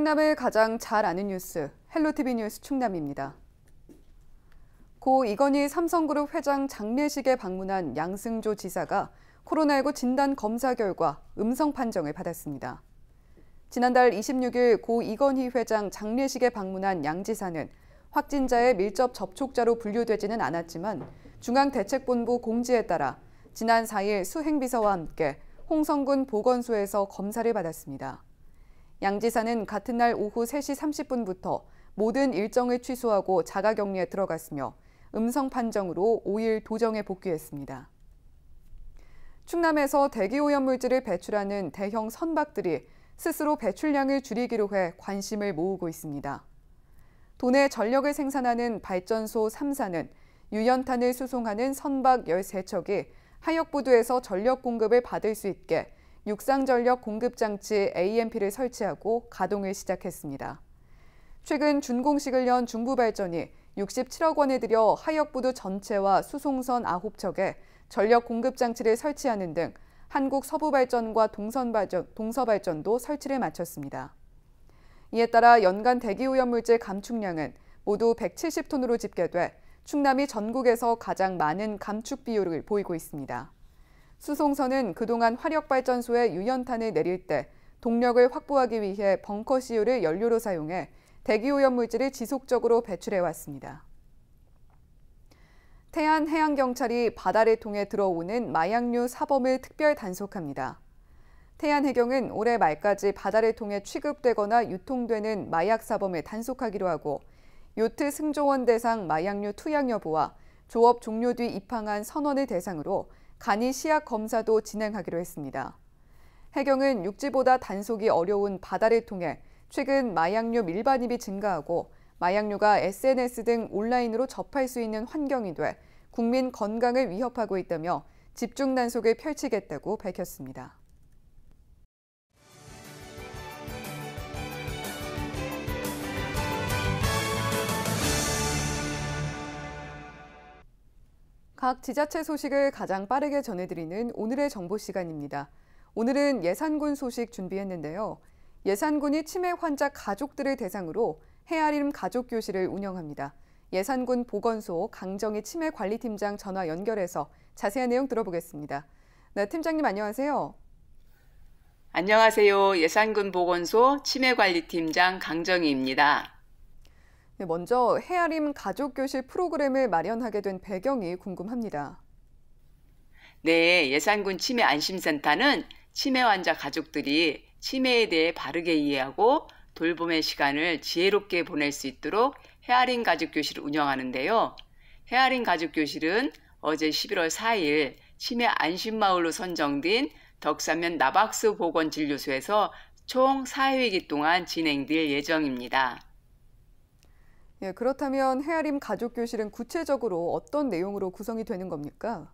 충남을 가장 잘 아는 뉴스, 헬로티비 뉴스 충남입니다. 고 이건희 삼성그룹 회장 장례식에 방문한 양승조 지사가 코로나19 진단 검사 결과 음성 판정을 받았습니다. 지난달 26일 고 이건희 회장 장례식에 방문한 양 지사는 확진자의 밀접 접촉자로 분류되지는 않았지만 중앙대책본부 공지에 따라 지난 4일 수행비서와 함께 홍성군 보건소에서 검사를 받았습니다. 양 지사는 같은 날 오후 3시 30분부터 모든 일정을 취소하고 자가격리에 들어갔으며 음성 판정으로 5일 도정에 복귀했습니다. 충남에서 대기오염물질을 배출하는 대형 선박들이 스스로 배출량을 줄이기로 해 관심을 모으고 있습니다. 도내 전력을 생산하는 발전소 3사는 유연탄을 수송하는 선박 13척이 하역부두에서 전력 공급을 받을 수 있게 육상전력 공급장치 AMP를 설치하고 가동을 시작했습니다. 최근 준공식을 연 중부발전이 67억 원을 들여 하역부두 전체와 수송선 9척에 전력 공급장치를 설치하는 등 한국서부발전과 동서발전도 설치를 마쳤습니다. 이에 따라 연간 대기오염물질 감축량은 모두 170톤으로 집계돼 충남이 전국에서 가장 많은 감축 비율을 보이고 있습니다. 수송선은 그동안 화력발전소에 유연탄을 내릴 때 동력을 확보하기 위해 벙커CU를 연료로 사용해 대기오염물질을 지속적으로 배출해왔습니다. 태안해양경찰이 바다를 통해 들어오는 마약류 사범을 특별 단속합니다. 태안해경은 올해 말까지 바다를 통해 취급되거나 유통되는 마약 사범을 단속하기로 하고 요트 승조원 대상 마약류 투약 여부와 조업 종료 뒤 입항한 선원을 대상으로 간이 시약 검사도 진행하기로 했습니다. 해경은 육지보다 단속이 어려운 바다를 통해 최근 마약류 밀반입이 증가하고 마약류가 SNS 등 온라인으로 접할 수 있는 환경이 돼 국민 건강을 위협하고 있다며 집중 단속을 펼치겠다고 밝혔습니다. 각 지자체 소식을 가장 빠르게 전해드리는 오늘의 정보 시간입니다. 오늘은 예산군 소식 준비했는데요. 예산군이 치매 환자 가족들을 대상으로 헤아림 가족교실을 운영합니다. 예산군 보건소 강정희 치매관리팀장 전화 연결해서 자세한 내용 들어보겠습니다. 네, 팀장님 안녕하세요. 안녕하세요. 예산군 보건소 치매관리팀장 강정희입니다. 네, 먼저 헤아림 가족교실 프로그램을 마련하게 된 배경이 궁금합니다. 네, 예산군 치매안심센터는 치매 환자 가족들이 치매에 대해 바르게 이해하고 돌봄의 시간을 지혜롭게 보낼 수 있도록 헤아림 가족교실을 운영하는데요. 헤아림 가족교실은 어제 11월 4일 치매 안심마을로 선정된 덕산면 나박수 보건진료소에서 총 4회기 동안 진행될 예정입니다. 예, 그렇다면 헤아림 가족교실은 구체적으로 어떤 내용으로 구성이 되는 겁니까?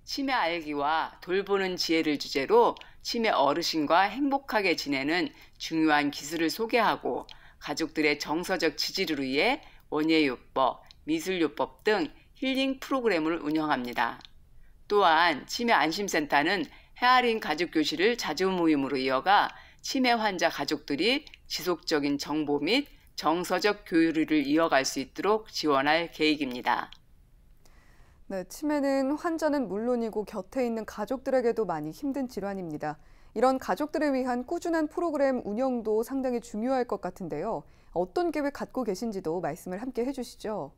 치매 알기와 돌보는 지혜를 주제로 치매 어르신과 행복하게 지내는 중요한 기술을 소개하고 가족들의 정서적 지지를 위해 원예요법, 미술요법 등 힐링 프로그램을 운영합니다. 또한 치매 안심센터는 헤아림 가족교실을 자주 모임으로 이어가 치매 환자 가족들이 지속적인 정보 및 정서적 교류를 이어갈 수 있도록 지원할 계획입니다. 네, 치매는 환자는 물론이고 곁에 있는 가족들에게도 많이 힘든 질환입니다. 이런 가족들을 위한 꾸준한 프로그램 운영도 상당히 중요할 것 같은데요. 어떤 계획 갖고 계신지도 말씀을 함께 해주시죠.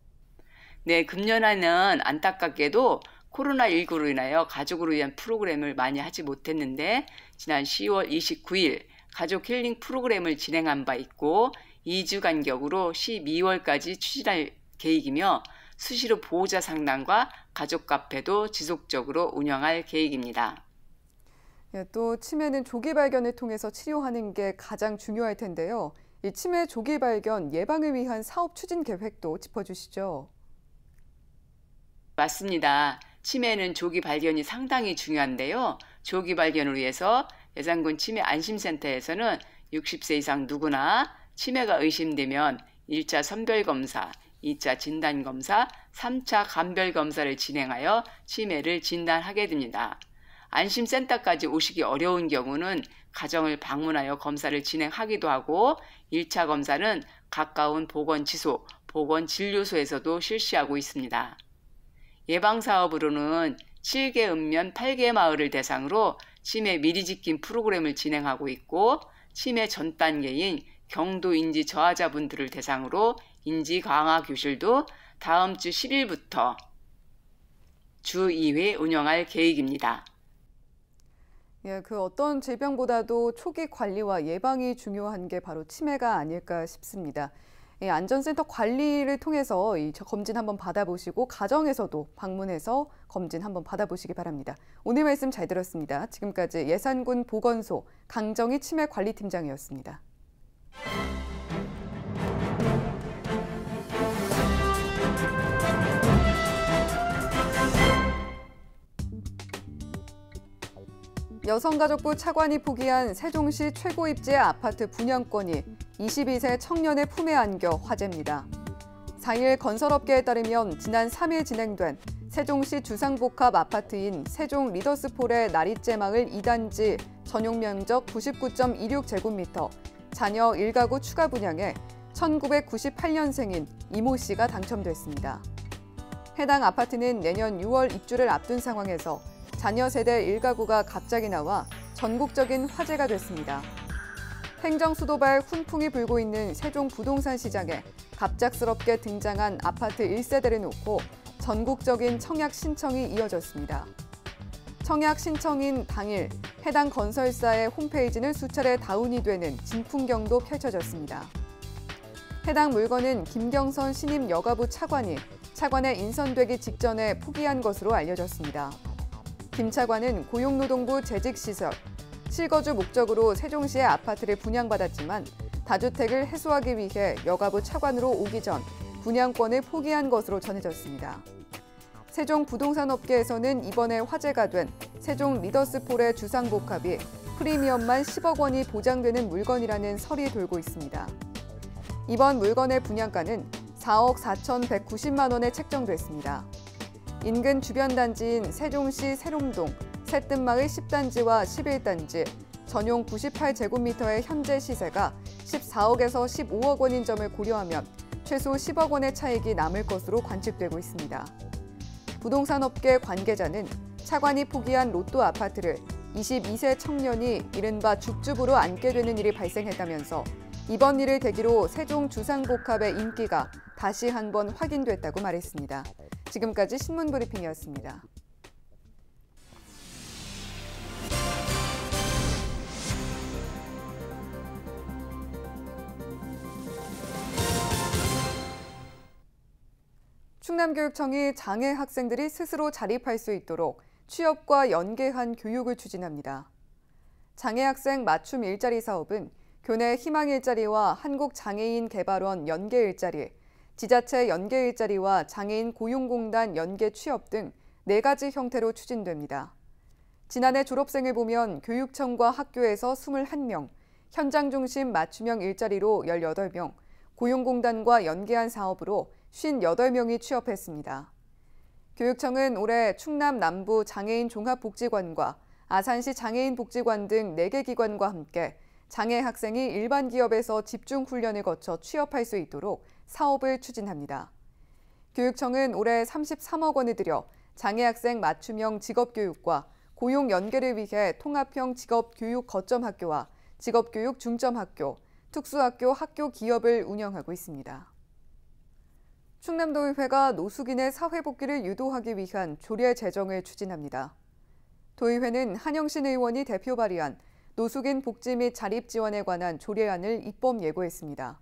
네, 금년에는 안타깝게도 코로나19로 인하여 가족을 위한 프로그램을 많이 하지 못했는데 지난 10월 29일 가족 힐링 프로그램을 진행한 바 있고 2주 간격으로 12월까지 추진할 계획이며 수시로 보호자 상담과 가족 카페도 지속적으로 운영할 계획입니다. 예, 또 치매는 조기 발견을 통해서 치료하는 게 가장 중요할 텐데요. 이 치매 조기 발견 예방을 위한 사업 추진 계획도 짚어주시죠. 맞습니다. 치매는 조기 발견이 상당히 중요한데요. 조기 발견을 위해서 예산군 치매 안심센터에서는 60세 이상 누구나 치매가 의심되면 1차 선별검사, 2차 진단검사, 3차 감별검사를 진행하여 치매를 진단하게 됩니다. 안심센터까지 오시기 어려운 경우는 가정을 방문하여 검사를 진행하기도 하고 1차 검사는 가까운 보건지소, 보건진료소에서도 실시하고 있습니다. 예방사업으로는 7개 읍면 8개 마을을 대상으로 치매 미리 지킴 프로그램을 진행하고 있고 치매 전 단계인 경도 인지 저하자분들을 대상으로 인지 강화 교실도 다음 주 10일부터 주 2회 운영할 계획입니다. 예, 그 어떤 질병보다도 초기 관리와 예방이 중요한 게 바로 치매가 아닐까 싶습니다. 예, 안전센터 관리를 통해서 검진 한번 받아보시고 가정에서도 방문해서 검진 한번 받아보시기 바랍니다. 오늘 말씀 잘 들었습니다. 지금까지 예산군 보건소 강정희 치매관리팀장이었습니다. 여성가족부 차관이 포기한 세종시 최고 입지의 아파트 분양권이 22세 청년의 품에 안겨 화제입니다. 4일 건설업계에 따르면 지난 3일 진행된 세종시 주상복합 아파트인 세종 리더스폴의 나리째마을 2단지 전용 면적 99.26제곱미터 자녀 1가구 추가 분양에 1998년생인 이모 씨가 당첨됐습니다. 해당 아파트는 내년 6월 입주를 앞둔 상황에서 자녀 세대 1가구가 갑자기 나와 전국적인 화제가 됐습니다. 행정수도발 훈풍이 불고 있는 세종 부동산 시장에 갑작스럽게 등장한 아파트 1세대를 놓고 전국적인 청약 신청이 이어졌습니다. 청약 신청인 당일 해당 건설사의 홈페이지는 수차례 다운이 되는 진풍경도 펼쳐졌습니다. 해당 물건은 김경선 신임 여가부 차관이 차관에 인선되기 직전에 포기한 것으로 알려졌습니다. 김 차관은 고용노동부 재직시설, 실거주 목적으로 세종시의 아파트를 분양받았지만 다주택을 해소하기 위해 여가부 차관으로 오기 전 분양권을 포기한 것으로 전해졌습니다. 세종 부동산 업계에서는 이번에 화제가 된 세종 리더스폴의 주상복합이 프리미엄만 10억 원이 보장되는 물건이라는 설이 돌고 있습니다. 이번 물건의 분양가는 4억 4,190만 원에 책정됐습니다. 인근 주변 단지인 세종시 세롬동, 새뜸마을 10단지와 11단지, 전용 98제곱미터의 현재 시세가 14억에서 15억 원인 점을 고려하면 최소 10억 원의 차익이 남을 것으로 관측되고 있습니다. 부동산 업계 관계자는 차관이 포기한 로또 아파트를 22세 청년이 이른바 줍줍으로 앉게 되는 일이 발생했다면서 이번 일을 계기로 세종 주상복합의 인기가 다시 한번 확인됐다고 말했습니다. 지금까지 신문브리핑이었습니다. 충남교육청이 장애 학생들이 스스로 자립할 수 있도록 취업과 연계한 교육을 추진합니다. 장애 학생 맞춤 일자리 사업은 교내 희망 일자리와 한국장애인개발원 연계 일자리, 지자체 연계 일자리와 장애인 고용공단 연계 취업 등 4가지 형태로 추진됩니다. 지난해 졸업생을 보면 교육청과 학교에서 21명, 현장 중심 맞춤형 일자리로 18명, 고용공단과 연계한 사업으로 58명이 취업했습니다. 교육청은 올해 충남 남부 장애인 종합복지관과 아산시 장애인복지관 등 4개 기관과 함께 장애 학생이 일반 기업에서 집중 훈련을 거쳐 취업할 수 있도록 사업을 추진합니다. 교육청은 올해 33억 원을 들여 장애 학생 맞춤형 직업교육과 고용 연계를 위해 통합형 직업교육 거점학교와 직업교육 중점학교, 특수학교 학교 기업을 운영하고 있습니다. 충남도의회가 노숙인의 사회복귀를 유도하기 위한 조례 제정을 추진합니다. 도의회는 한영신 의원이 대표 발의한 노숙인 복지 및 자립 지원에 관한 조례안을 입법 예고했습니다.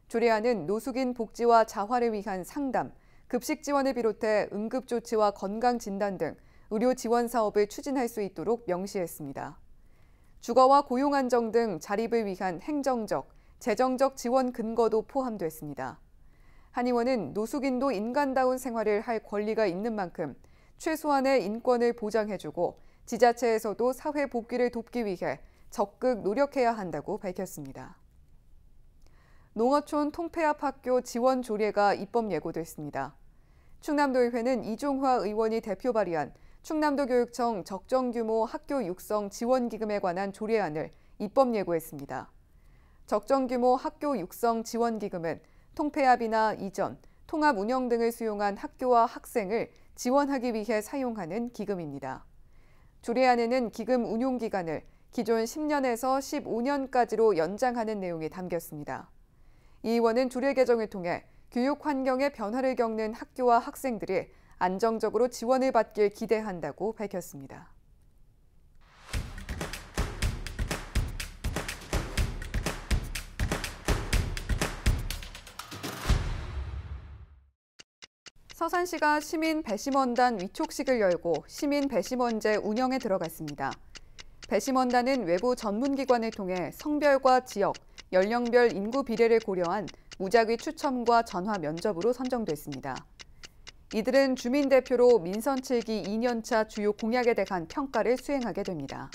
조례안은 노숙인 복지와 자활을 위한 상담, 급식 지원을 비롯해 응급조치와 건강진단 등 의료 지원 사업을 추진할 수 있도록 명시했습니다. 주거와 고용 안정 등 자립을 위한 행정적, 재정적 지원 근거도 포함됐습니다. 한 의원은 노숙인도 인간다운 생활을 할 권리가 있는 만큼 최소한의 인권을 보장해주고 지자체에서도 사회 복귀를 돕기 위해 적극 노력해야 한다고 밝혔습니다. 농어촌 통폐합 학교 지원 조례가 입법 예고됐습니다. 충남도의회는 이종화 의원이 대표 발의한 충남도 교육청 적정 규모 학교 육성 지원 기금에 관한 조례안을 입법 예고했습니다. 적정 규모 학교 육성 지원 기금은 통폐합이나 이전, 통합 운영 등을 수용한 학교와 학생을 지원하기 위해 사용하는 기금입니다. 조례안에는 기금 운용 기간을 기존 10년에서 15년까지로 연장하는 내용이 담겼습니다. 이 의원은 조례 개정을 통해 교육 환경의 변화를 겪는 학교와 학생들이 안정적으로 지원을 받길 기대한다고 밝혔습니다. 서산시가 시민 배심원단 위촉식을 열고 시민 배심원제 운영에 들어갔습니다. 배심원단은 외부 전문기관을 통해 성별과 지역, 연령별 인구 비례를 고려한 무작위 추첨과 전화 면접으로 선정됐습니다. 이들은 주민대표로 민선 7기 2년차 주요 공약에 대한 평가를 수행하게 됩니다.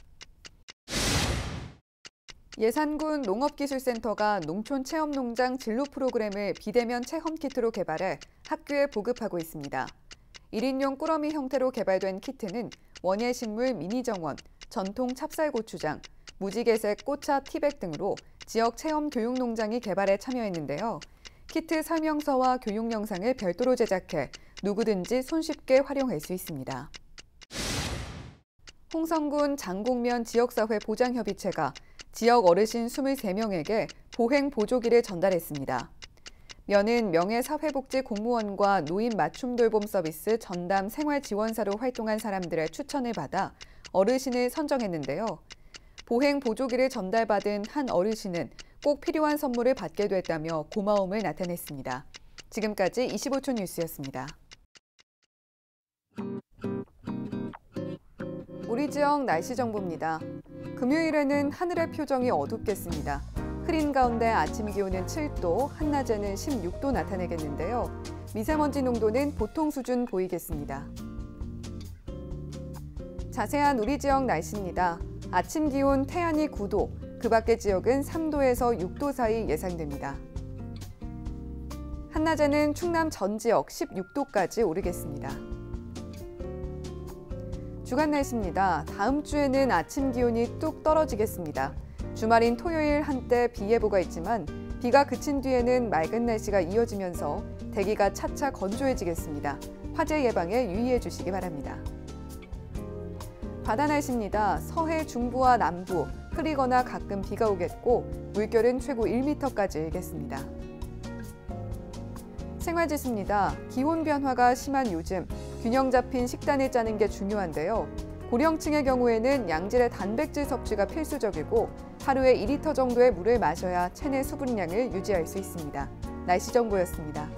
예산군 농업기술센터가 농촌체험농장 진로 프로그램을 비대면 체험 키트로 개발해 학교에 보급하고 있습니다. 1인용 꾸러미 형태로 개발된 키트는 원예식물 미니정원, 전통 찹쌀고추장, 무지개색 꽃차 티백 등으로 지역 체험 교육농장이 개발에 참여했는데요. 키트 설명서와 교육 영상을 별도로 제작해 누구든지 손쉽게 활용할 수 있습니다. 홍성군 장곡면 지역사회 보장협의체가 지역 어르신 23명에게 보행 보조기를 전달했습니다. 면은 명예사회복지 공무원과 노인 맞춤 돌봄 서비스 전담 생활지원사로 활동한 사람들의 추천을 받아 어르신을 선정했는데요. 보행 보조기를 전달받은 한 어르신은 꼭 필요한 선물을 받게 됐다며 고마움을 나타냈습니다. 지금까지 25초 뉴스였습니다. 우리 지역 날씨 정보입니다. 금요일에는 하늘의 표정이 어둡겠습니다. 흐린 가운데 아침 기온은 7도, 한낮에는 16도 나타내겠는데요. 미세먼지 농도는 보통 수준 보이겠습니다. 자세한 우리 지역 날씨입니다. 아침 기온 태안이 9도, 그 밖의 지역은 3도에서 6도 사이 예상됩니다. 한낮에는 충남 전 지역 16도까지 오르겠습니다. 주간 날씨입니다. 다음 주에는 아침 기온이 뚝 떨어지겠습니다. 주말인 토요일 한때 비 예보가 있지만 비가 그친 뒤에는 맑은 날씨가 이어지면서 대기가 차차 건조해지겠습니다. 화재 예방에 유의해 주시기 바랍니다. 바다 날씨입니다. 서해 중부와 남부, 흐리거나 가끔 비가 오겠고 물결은 최고 1m까지 일겠습니다. 생활지수입니다. 기온 변화가 심한 요즘 균형 잡힌 식단을 짜는 게 중요한데요. 고령층의 경우에는 양질의 단백질 섭취가 필수적이고 하루에 2리터 정도의 물을 마셔야 체내 수분량을 유지할 수 있습니다. 날씨 정보였습니다.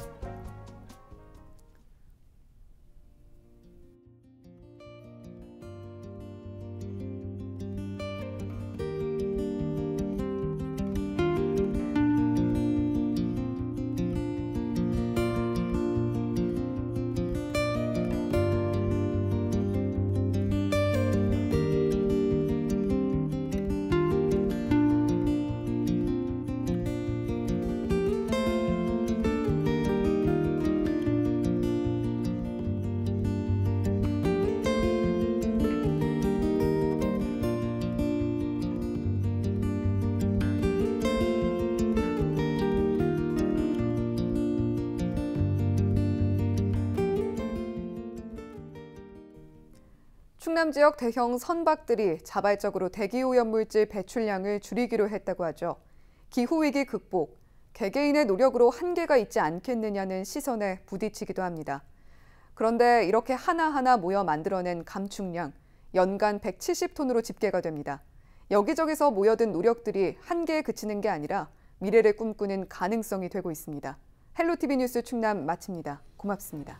충남 지역 대형 선박들이 자발적으로 대기오염물질 배출량을 줄이기로 했다고 하죠. 기후위기 극복, 개개인의 노력으로 한계가 있지 않겠느냐는 시선에 부딪히기도 합니다. 그런데 이렇게 하나하나 모여 만들어낸 감축량, 연간 170톤으로 집계가 됩니다. 여기저기서 모여든 노력들이 한계에 그치는 게 아니라 미래를 꿈꾸는 가능성이 되고 있습니다. 헬로티비 뉴스 충남 마칩니다. 고맙습니다.